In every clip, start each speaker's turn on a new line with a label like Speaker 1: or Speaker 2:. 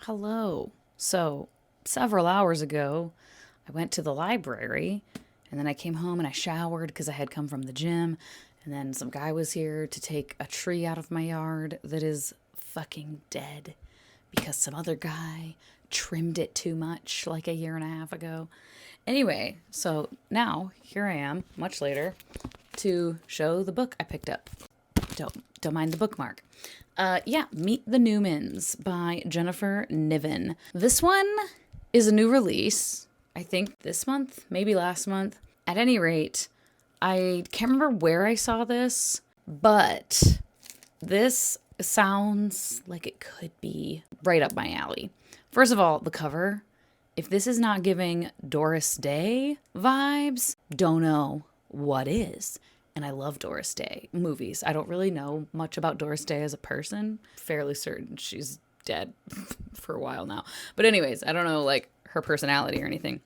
Speaker 1: Hello. So, several hours ago, I went to the library and then I came home and I showered because I had come from the gym. And then some guy was here to take a tree out of my yard that is fucking dead because some other guy trimmed it too much like a year and a half ago. Anyway, so now here I am, much later, to show the book I picked up. Don't mind the bookmark. Meet the Newmans by Jennifer Niven. This one is a new release, I think this month, maybe last month. At any rate, I can't remember where I saw this, but this sounds like it could be right up my alley. First of all, the cover. If this is not giving Doris Day vibes, don't know what is. And I love Doris Day movies. I don't really know much about Doris Day as a person. Fairly certain she's dead for a while now. But anyways, I don't know like her personality or anything.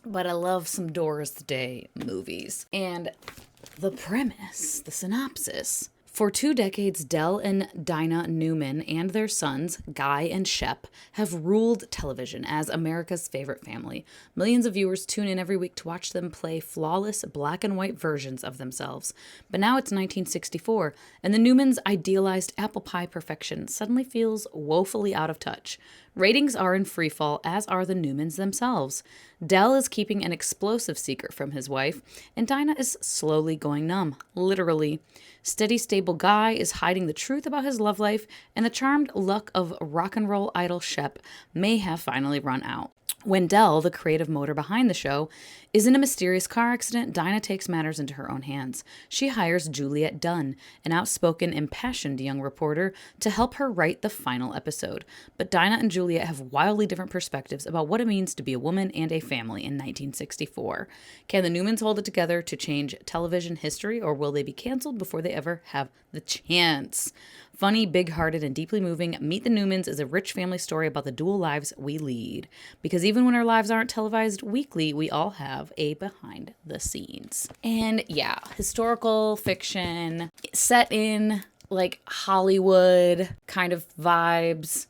Speaker 1: But I love some Doris Day movies. And the premise, the synopsis. For 2 decades, Dell and Dinah Newman and their sons, Guy and Shep, have ruled television as America's favorite family. Millions of viewers tune in every week to watch them play flawless black and white versions of themselves. But now it's 1964, and the Newmans' idealized apple pie perfection suddenly feels woefully out of touch. Ratings are in freefall, as are the Newmans themselves. Dell is keeping an explosive secret from his wife, and Dinah is slowly going numb, literally. Steady, stable Guy is hiding the truth about his love life, and the charmed luck of rock and roll idol Shep may have finally run out. When Dell, the creative motor behind the show, is in a mysterious car accident, Dinah takes matters into her own hands. She hires Juliet Dunn, an outspoken, impassioned young reporter, to help her write the final episode. But Dinah and Juliet have wildly different perspectives about what it means to be a woman and a family in 1964. Can the Newmans hold it together to change television history, or will they be canceled before they ever have the chance? Funny, big-hearted, and deeply moving, Meet the Newmans is a rich family story about the dual lives we lead. Because even when our lives aren't televised weekly, we all have a behind the scenes. And yeah, historical fiction set in like Hollywood kind of vibes.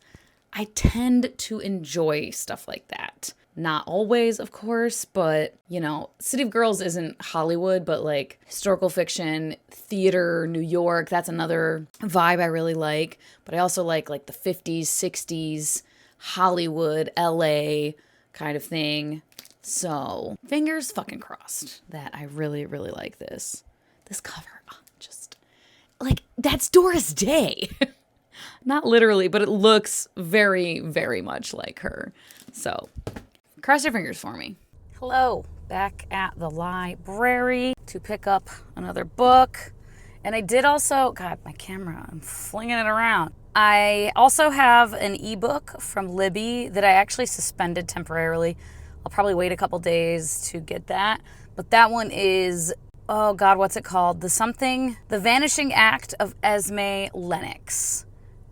Speaker 1: I tend to enjoy stuff like that. Not always, of course, but, you know, City of Girls isn't Hollywood, but like historical fiction, theater, New York, that's another vibe I really like. But I also like the 50s, 60s, Hollywood, LA kind of thing. So, fingers fucking crossed that I really, really like this. This cover, just, like, that's Doris Day. Not literally, but it looks very, very much like her. So, cross your fingers for me. Hello, back at the library to pick up another book. And I did also, God, my camera, I'm flinging it around. I also have an ebook from Libby that I actually suspended temporarily. I'll probably wait a couple days to get that. But that one is, oh God, what's it called? The Vanishing Act of Esme Lennox.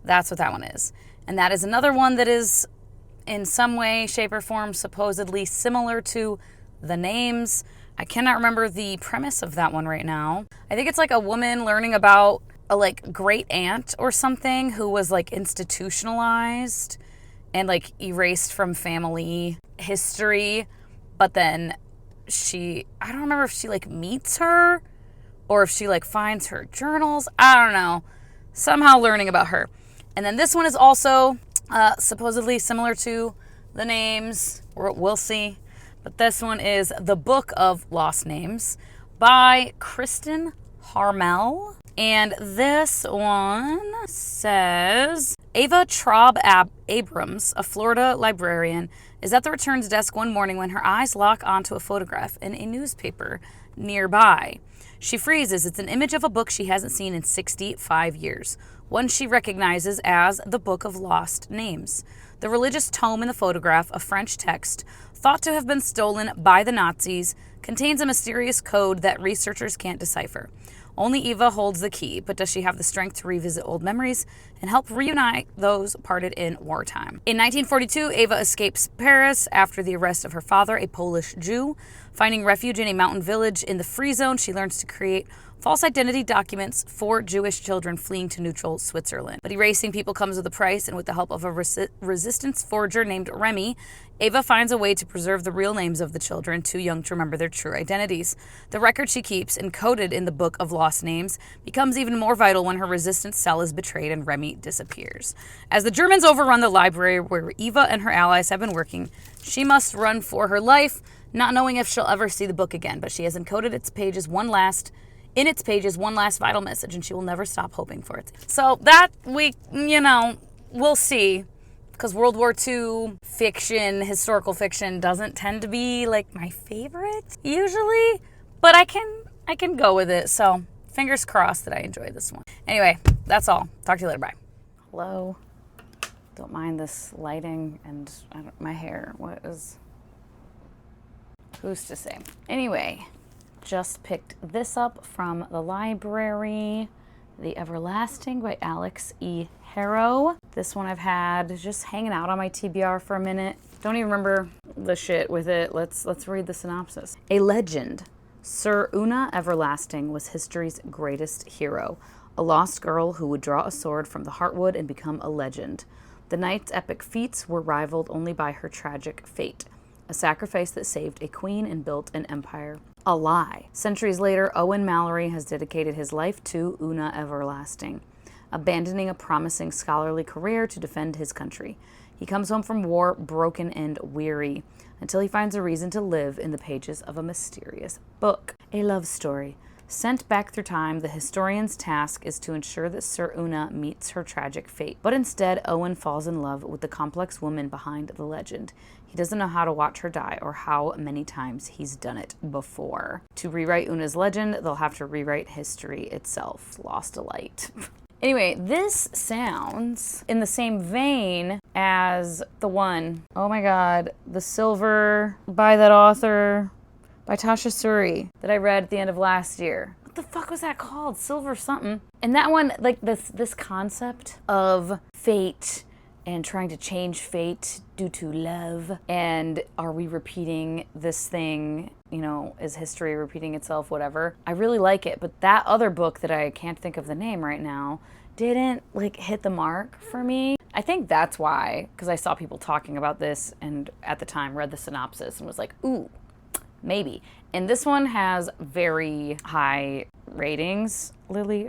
Speaker 1: That's what that one is. And that is another one that is in some way, shape, or form supposedly similar to The Names. I cannot remember the premise of that one right now. I think it's like a woman learning about a like great aunt or something who was like institutionalized and like erased from family history. But then I don't remember if she like meets her or if she like finds her journals. I don't know. Somehow learning about her. And then this one is also supposedly similar to The Names, or we'll see. But this one is The Book of Lost Names by Kristen Harmel. And this one says, Ava Traub Abrams, a Florida librarian, is at the returns desk one morning when her eyes lock onto a photograph in a newspaper nearby. She freezes. It's an image of a book she hasn't seen in 65 years. One she recognizes as the Book of Lost Names. The religious tome in the photograph, a French text, thought to have been stolen by the Nazis, contains a mysterious code that researchers can't decipher. Only Eva holds the key, but does she have the strength to revisit old memories and help reunite those parted in wartime? In 1942, Eva escapes Paris after the arrest of her father, a Polish Jew. Finding refuge in a mountain village in the free zone, she learns to create false identity documents for Jewish children fleeing to neutral Switzerland. But erasing people comes with a price, and with the help of a resistance forger named Remy, Ava finds a way to preserve the real names of the children, too young to remember their true identities. The record she keeps, encoded in the Book of Lost Names, becomes even more vital when her resistance cell is betrayed and Remy disappears. As the Germans overrun the library where Eva and her allies have been working, she must run for her life, not knowing if she'll ever see the book again, but she has encoded its pages one last vital message, and she will never stop hoping for it. So that we'll see. Because World War II fiction, historical fiction, doesn't tend to be like my favorite usually, but I can go with it. So fingers crossed that I enjoy this one. Anyway, that's all. Talk to you later. Bye. Hello. Don't mind this lighting and my hair. Who's to say? Anyway, just picked this up from the library. The Everlasting by Alex E. Harrow. This one I've had just hanging out on my TBR for a minute. Don't even remember the shit with it. Let's read the synopsis. A legend. Sir Una Everlasting was history's greatest hero, a lost girl who would draw a sword from the heartwood and become a legend. The knight's epic feats were rivaled only by her tragic fate, a sacrifice that saved a queen and built an empire. A lie. Centuries later, Owen Mallory has dedicated his life to Una Everlasting, abandoning a promising scholarly career to defend his country. He comes home from war broken and weary, until he finds a reason to live in the pages of a mysterious book. A love story. Sent back through time, the historian's task is to ensure that Sir Una meets her tragic fate. But instead, Owen falls in love with the complex woman behind the legend. He doesn't know how to watch her die or how many times he's done it before. To rewrite Una's legend, they'll have to rewrite history itself. Lost a light. Anyway, this sounds in the same vein as the one, oh my god, The Silver by that author, by Tasha Suri, that I read at the end of last year. What the fuck was that called? Silver something. And that one, like this concept of fate and trying to change fate due to love. And are we repeating this thing? Is history repeating itself? Whatever. I really like it. But that other book that I can't think of the name right now didn't hit the mark for me. I think that's why, because I saw people talking about this and at the time read the synopsis and was like, ooh, maybe. And this one has very high ratings. Lily,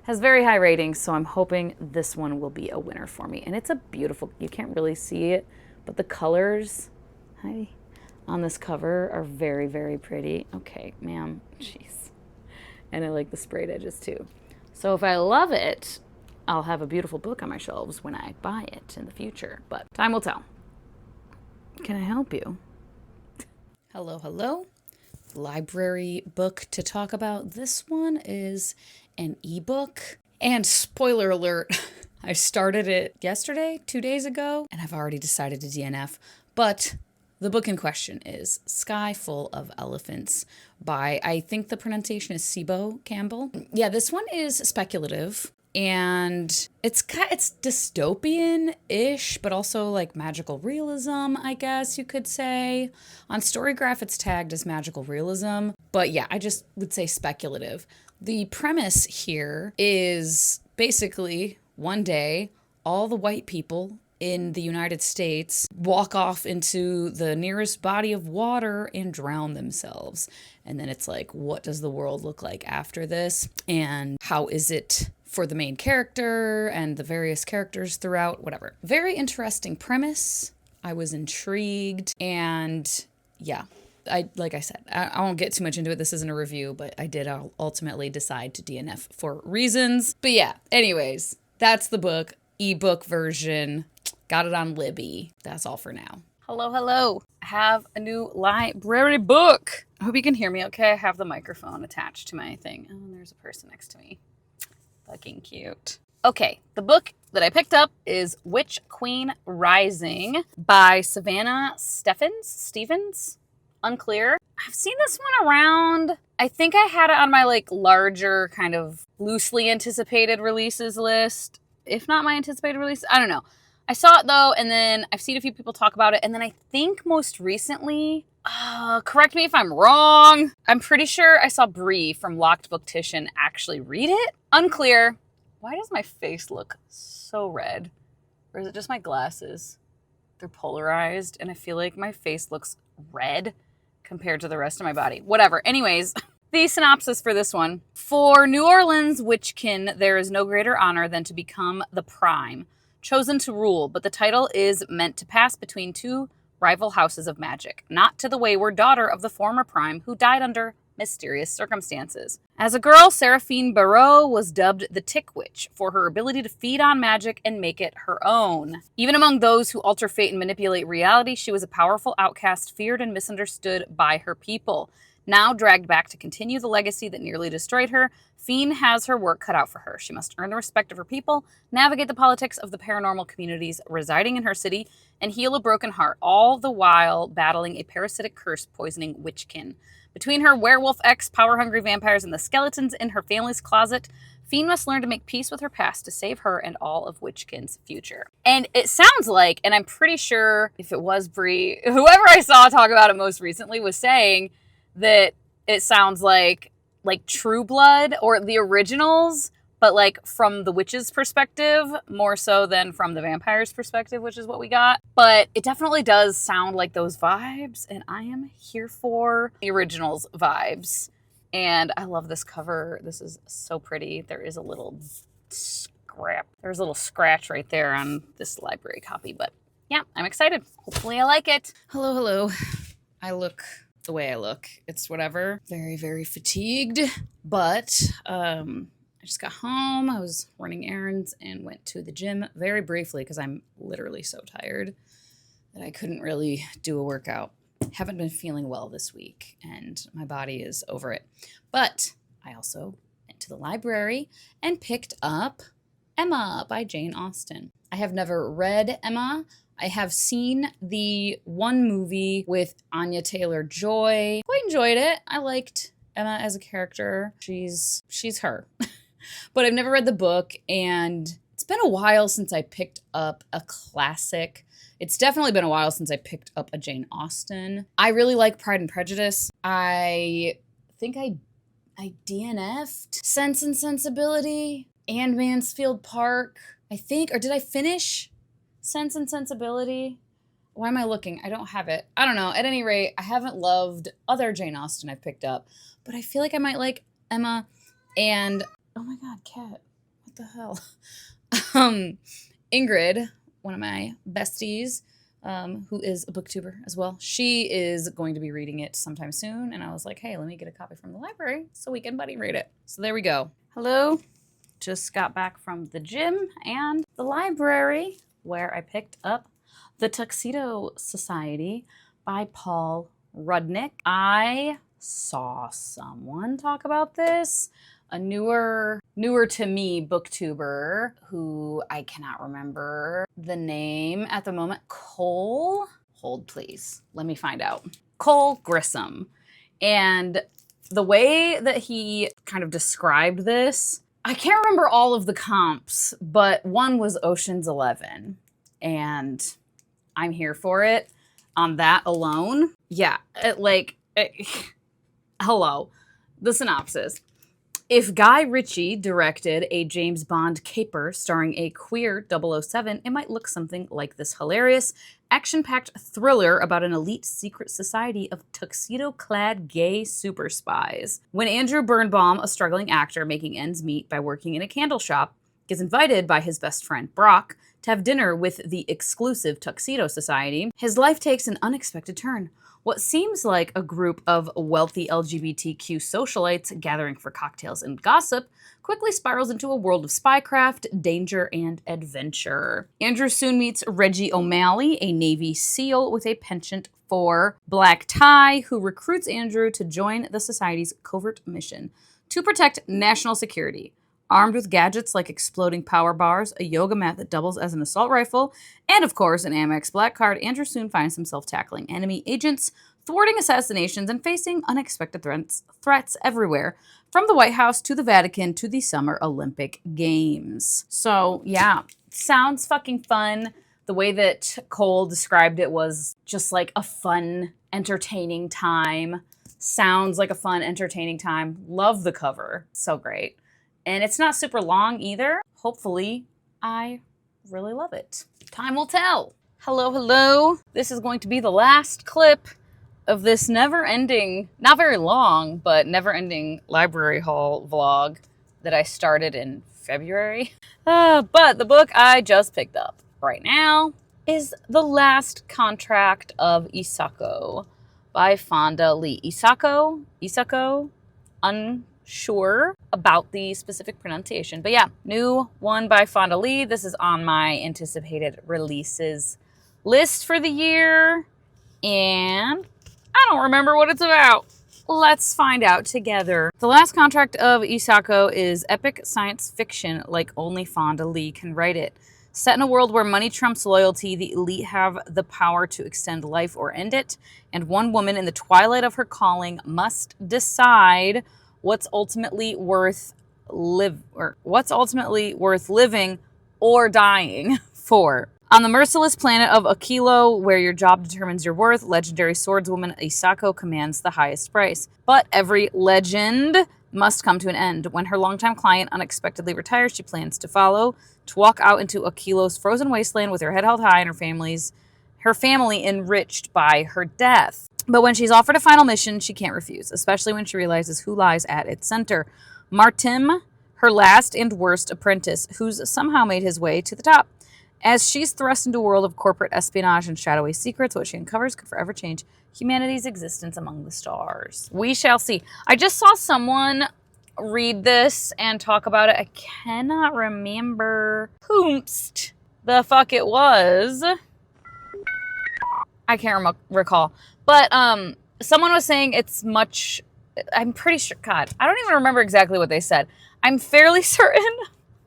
Speaker 1: has very high ratings, so I'm hoping this one will be a winner for me. And it's a beautiful, you can't really see it, but the colors on this cover are very, very pretty. Okay, ma'am, jeez. And I like the sprayed edges too. So if I love it, I'll have a beautiful book on my shelves when I buy it in the future, but time will tell. Can I help you? Hello. Library book to talk about. This one is an ebook. And spoiler alert, I started it yesterday, 2 days ago, and I've already decided to DNF. But the book in question is Sky Full of Elephants by, I think the pronunciation is Sibo Campbell. Yeah, this one is speculative. And it's dystopian-ish, but also magical realism, I guess you could say. On Storygraph, it's tagged as magical realism. But yeah, I just would say speculative. The premise here is basically one day, all the white people in the United States walk off into the nearest body of water and drown themselves. And then it's what does the world look like after this? And how is it for the main character and the various characters throughout, whatever. Very interesting premise. I was intrigued, and yeah, like I said, I won't get too much into it. This isn't a review, but I did ultimately decide to DNF for reasons. But yeah, anyways, that's the book, ebook version. Got it on Libby. That's all for now. Hello. I have a new library book. I hope you can hear me okay. I have the microphone attached to my thing. Oh, and there's a person next to me. Fucking cute. Okay, the book that I picked up is Witch Queen Rising by Savannah Stevens? Unclear. I've seen this one around. I think I had it on my larger kind of loosely anticipated releases list. If not my anticipated release, I don't know. I saw it though, and then I've seen a few people talk about it, and then I think most recently Correct me if I'm wrong. I'm pretty sure I saw Bree from Locked Booktition actually read it. Unclear. Why does my face look so red? Or is it just my glasses? They're polarized, and I feel like my face looks red compared to the rest of my body. Whatever. Anyways, the synopsis for this one. For New Orleans witchkin, there is no greater honor than to become the prime, chosen to rule, but the title is meant to pass between two rival houses of magic, not to the wayward daughter of the former prime who died under mysterious circumstances. As a girl, Seraphine Barreau was dubbed the Tick Witch for her ability to feed on magic and make it her own. Even among those who alter fate and manipulate reality, she was a powerful outcast, feared and misunderstood by her people. Now dragged back to continue the legacy that nearly destroyed her, Fiend has her work cut out for her. She must earn the respect of her people, navigate the politics of the paranormal communities residing in her city, and heal a broken heart, all the while battling a parasitic curse poisoning witchkin. Between her werewolf ex, power-hungry vampires, and the skeletons in her family's closet, Fiend must learn to make peace with her past to save her and all of Witchkin's future. And it sounds like, and I'm pretty sure if it was Bree, whoever I saw talk about it most recently was saying that it sounds like True Blood or the originals, but like from the witch's perspective more so than from the vampire's perspective, which is what we got. But it definitely does sound like those vibes, and I am here for the originals vibes. And I love this cover. This is so pretty. There is a little scrap. There's a little scratch right there on this library copy, but yeah, I'm excited. Hopefully I like it. Hello. I look the way I look. It's whatever. Very, very fatigued, but I just got home. I was running errands and went to the gym very briefly because I'm literally so tired that I couldn't really do a workout. Haven't been feeling well this week and my body is over it. But I also went to the library and picked up Emma by Jane Austen. I have never read Emma. I have seen the one movie with Anya Taylor-Joy. Quite enjoyed it. I liked Emma as a character. She's her. But I've never read the book, and it's been a while since I picked up a classic. It's definitely been a while since I picked up a Jane Austen. I really like Pride and Prejudice. I think I DNF'd Sense and Sensibility and Mansfield Park, I think. Or did I finish Sense and Sensibility? Why am I looking? I don't have it. I don't know. At any rate, I haven't loved other Jane Austen I've picked up, but I feel like I might like Emma. And oh my God, cat. What the hell? Ingrid, one of my besties, who is a booktuber as well, she is going to be reading it sometime soon. And I was like, hey, let me get a copy from the library so we can buddy read it. So there we go. Hello. Just got back from the gym and the library where I picked up The Tuxedo Society by Paul Rudnick. I saw someone talk about this. A newer to me booktuber who I cannot remember the name at the moment. Cole? Hold please. Let me find out. Cole Grissom. And the way that he kind of described this, I can't remember all of the comps, but one was Ocean's 11. And I'm here for it on that alone. Yeah, hello. The synopsis. If Guy Ritchie directed a James Bond caper starring a queer 007, it might look something like this hilarious, action-packed thriller about an elite secret society of tuxedo-clad gay super spies. When Andrew Birnbaum, a struggling actor making ends meet by working in a candle shop, gets invited by his best friend Brock to have dinner with the exclusive Tuxedo Society, his life takes an unexpected turn. What seems like a group of wealthy LGBTQ socialites gathering for cocktails and gossip quickly spirals into a world of spycraft, danger, and adventure. Andrew soon meets Reggie O'Malley, a Navy SEAL with a penchant for black tie, who recruits Andrew to join the Society's covert mission to protect national security. Armed with gadgets like exploding power bars, a yoga mat that doubles as an assault rifle, and of course an Amex Black Card, Andrew soon finds himself tackling enemy agents, thwarting assassinations, and facing unexpected threats everywhere, from the White House to the Vatican to the Summer Olympic Games. So yeah, sounds fucking fun. The way that Cole described it was just like a fun, entertaining time. Sounds like a fun, entertaining time. Love the cover. So great. And it's not super long either. Hopefully, I really love it. Time will tell. Hello, hello. This is going to be the last clip of this never-ending, not very long, but never-ending library haul vlog that I started in February. But the book I just picked up right now is The Last Contract of Isako by Fonda Lee. Isako, unsure about the specific pronunciation. But yeah, new one by Fonda Lee. This is on my anticipated releases list for the year. And I don't remember what it's about. Let's find out together. The Last Contract of Isako is epic science fiction like only Fonda Lee can write it. Set in a world where money trumps loyalty, the elite have the power to extend life or end it, and one woman in the twilight of her calling must decide what's ultimately worth living or dying for. On the merciless planet of Akilo, where your job determines your worth, legendary swordswoman Isako commands the highest price. But every legend must come to an end. When her longtime client unexpectedly retires, she plans to follow, to walk out into Akilo's frozen wasteland with her head held high and her family enriched by her death. But when she's offered a final mission, she can't refuse, especially when she realizes who lies at its center. Martim, her last and worst apprentice, who's somehow made his way to the top. As she's thrust into a world of corporate espionage and shadowy secrets, what she uncovers could forever change humanity's existence among the stars. We shall see. I just saw someone read this and talk about it. I cannot remember whomst the fuck it was. I can't recall. But someone was saying it's much... I'm pretty sure... God, I don't even remember exactly what they said. I'm fairly certain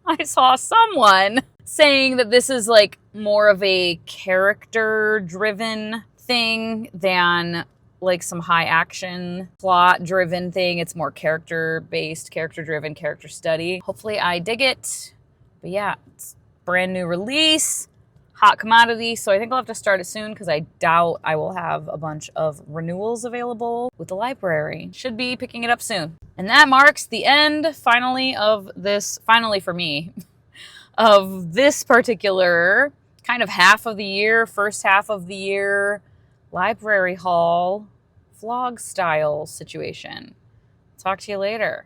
Speaker 1: I saw someone saying that this is like more of a character-driven thing than like some high action plot-driven thing. It's more character-based, character-driven, character study. Hopefully I dig it. But yeah, it's brand new release, hot commodity. So I think I'll have to start it soon because I doubt I will have a bunch of renewals available with the library. Should be picking it up soon. And that marks the end, finally for me, of this particular kind of first half of the year library haul vlog style situation. Talk to you later.